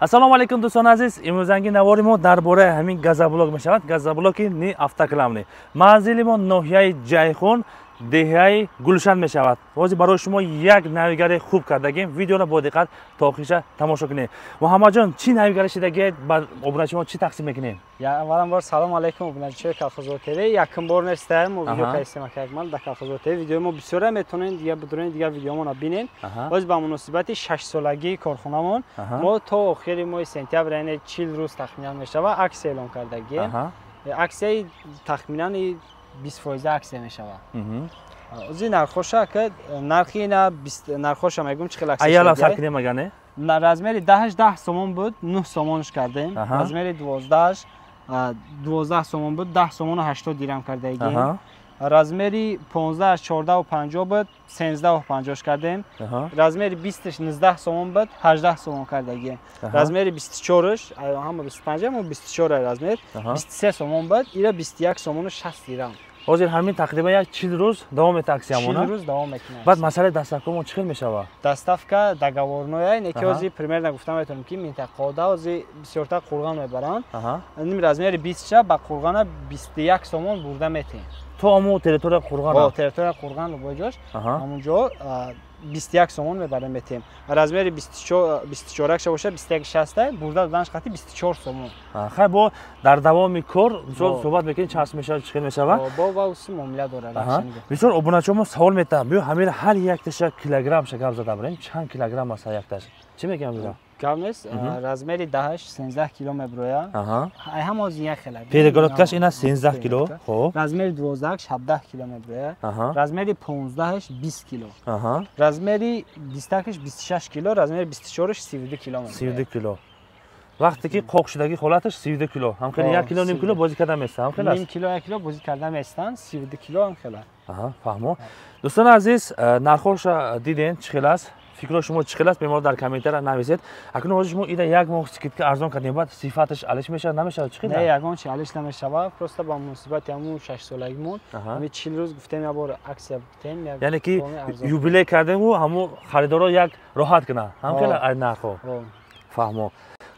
Ассалому алейкум дӯстон азиз. Имрӯзанги навори мо дар бораи ҳамин газоблок мешавад. Газоблоки Ни автокламни. Манзили мо ноҳияи Ҷайхун, деҳаи Гулшан мешавад. Ҳозир барои шумо як навигари хуб кардагим. Видеоро бо диққат то охириша тамошо кунед. Муҳаммадҷон, чӣ навигари шидагед? Ба обуначи мо чӣ тақсим мекунем? Авваланбор салом алейкум обуначиҳои Калхозо ТВ. Якум бор нестаем мо видео кайсема кардем дар Калхозо ТВ. Видеои мо бисёра метонен дигар бидурен дигар видеомона бинен. Боз ба муносибати 6 солагии корхонамон мо то охири моҳи сентябр яъне 40 рӯз тахминан мешава аксия эълон кардагем. Аксияи тахминан 20% аксия мешава. Ози нархоша ки нархи ина нархоша мегум чӣ хел аксия аяла сакине магане? На размери 10 сомон буд 9 сомонш кардем. Размери 12 сомон буд 10 сомону 80 дирам кардагем. Размери 15 1450 буд 1350 кардем. Размери 20 19 сомон буд 18 сомон кардагем. Размери 24 ҳама 25 мо 24 размер 23 сомон буд ира 21 сомону 60 дирам. Ҳозир ҳамин тақрибан як 40 рӯз давом мета аксиямона. 40 рӯз давом мекунад. Баъд масъалаи даставкамо чӣ хел мешава? Даставка договорное, неки ози примерно гуфта метавонем ки минтақода ози бисёртар қурған мебаранд. Ним размери 20 ша ба қурғана 21 сомон бурда метем. То аму территория қурған? О, территория қурған лубойҷош. Ҳамунҷо 21 сомон мебарем метем. Размери 24 ша боша 21 60 бурда доданаш қати 24 сомон. Хай бо дар давоми кор мисол суҳбат мекунем част мешава чӣ хел мешава? Бо ва уси муомила дорад. Бисёр обуначиҳомо савол метавонанд. Биё ҳамин ҳар якташа килограмм шакар зада барем. Чанд килограмм аст ҳар якташ? Чӣ мегӯям бира? Гавнес размери 10-13 кило меброяд. Ай ҳам оз як хела. Перегородкаш ина 13 кило. Хоб. Размери 12-17 кило меброяд. Размери 15-20 кило. Размери 20-26 кило, размери 24-32 кило меброяд. 32 кило. Вақте ки қоқ шудагӣ холаташ 32 кило. Ҳам хеле 1 кило ним кило бозӣ карда места. Ҳам хеле аст. Ним кило 1 кило бозӣ карда местан, 32 кило ҳам хела. Фаҳмо. Дӯстони азиз, нархоша диден чӣ хел аст? фикро шумо чӣ хел аст? Бемор дар комментария нависед. Акнун ҳозир шумо ида як моҳ скидка арзон кардем, баъд сифаташ алиш мешавад, намешавад чӣ хел? Не, ягон чи алиш намешавад. Просто ба муносибати ҳамун 6 солагимон ҳамин 40 рӯз гуфтем як бор аксия гуфтем. Яъне ки юбилей кардему ҳамун харидоро як роҳат кунад. Ҳам хел ай нархо. Фаҳмо.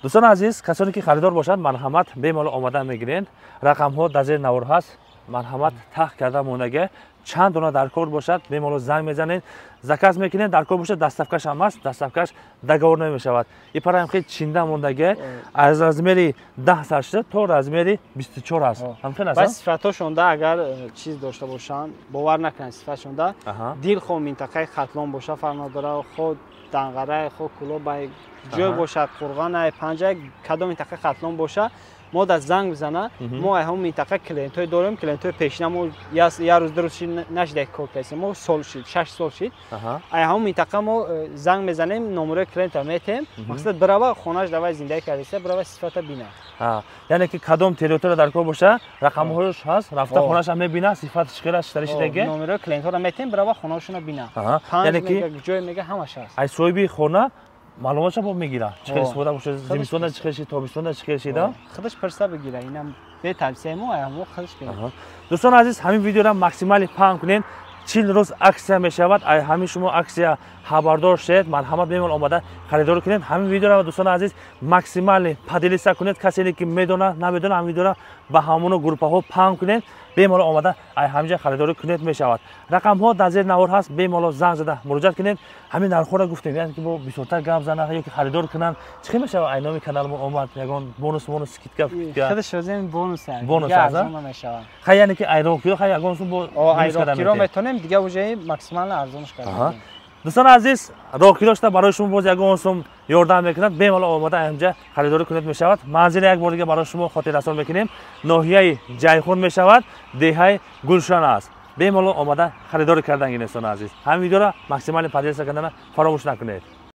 дӯстони азиз, касоне ки харидор бошад, марҳамат бемало омада мегиред. Рақамҳо дар зери навор ҳаст. Марҳамат тах карда монага. Чанд дона дар кор бошад, бемало занг мезанед, заказ мекунед, дар кор бошад, даставкаш ҳам аст, даставкаш договорной мешавад. Ипараам хел чинда мондага аз размери 10 саршда то размери 24 аст. Ҳам хел аст. Бas сифатошонда агар чиз дошта бошанд, бовар накунед сифатошонда, дил хо минтақаи хатлон боша фарнодора, хо данғара, хо кулобай ҷой бошад, қурғана, панҷа, кадом минтақаи хатлон боша, мо дар занг бизана, мо ҳамон минтақа клиентҳое дорем, клиентҳои пешина мо як рӯз ду рӯз шид нашида кор кардем, мо сол шид, 6 сол шид. Ай ҳамон минтақа мо занг мезанем, номерои клиента метем, мақсад бирава хонааш давай зиндаи кардиса, бирава сифата бина. Яъне ки кадом территория дар кор боша, рақамҳош ҳаст, рафта хонааша мебина, сифати чӣ хел аст, читаришидаги. Номерои клиентҳоро метем, бирава хонаашона бина. 5 мега ҷой мега ҳамаш аст. Ай соҳиби хона маълумотша бо мегира. Чӣ хел истифода бошад? Зимистонда чӣ хел шид, тобистонда чӣ хел шида? Худаш пирса бигира, инам бетавсия мо аямо худаш бигира. дӯстони азиз, ҳамин видеоро максимали паҳн кунед. 40 рӯз аксия мешавад. Ай ҳамин шумо аксия хабардор шед, марҳамат бемор омада харидор кунед. ҳамин видеоро дӯстони азиз максимали падилиса кунед. касе ки медона, намедона, ҳамин видеоро ба ҳамоно группаҳо паҳн кунед. бемор омада ай ҳамҷа харидорӣ кунед мешавад. рақамҳо дар зери навор ҳаст, бемало занг зада муроҷиат кунед. ҳамин нархоро гуфтем, яъне ки бо бисёртар гап зананд ё ки харидор кунанд. чӣ хел мешавад? Ай номи каналмон омад, ягон бонус скидка. худаш озем бонус аст. Бонус аст. Хай яъне ки ай рокиро хай ягон сум бо айрокиро метонем, дига уже максимал арзонш кардем. дӯстони азиз, рокирошта барои шумо боз ягон сум ёрдам мекунад. бемало омада ҳамҷа харидорӣ кунед мешавад. манзили як бор дига барои шумо хотиррасон мекунем. ноҳияи Ҷайхун мешавад, деҳаи Гулшан аст. бемало омада харидорӣ кардан дӯстони азиз. ҳамин видеоро максимали падилиса кардана фаромӯш накунед.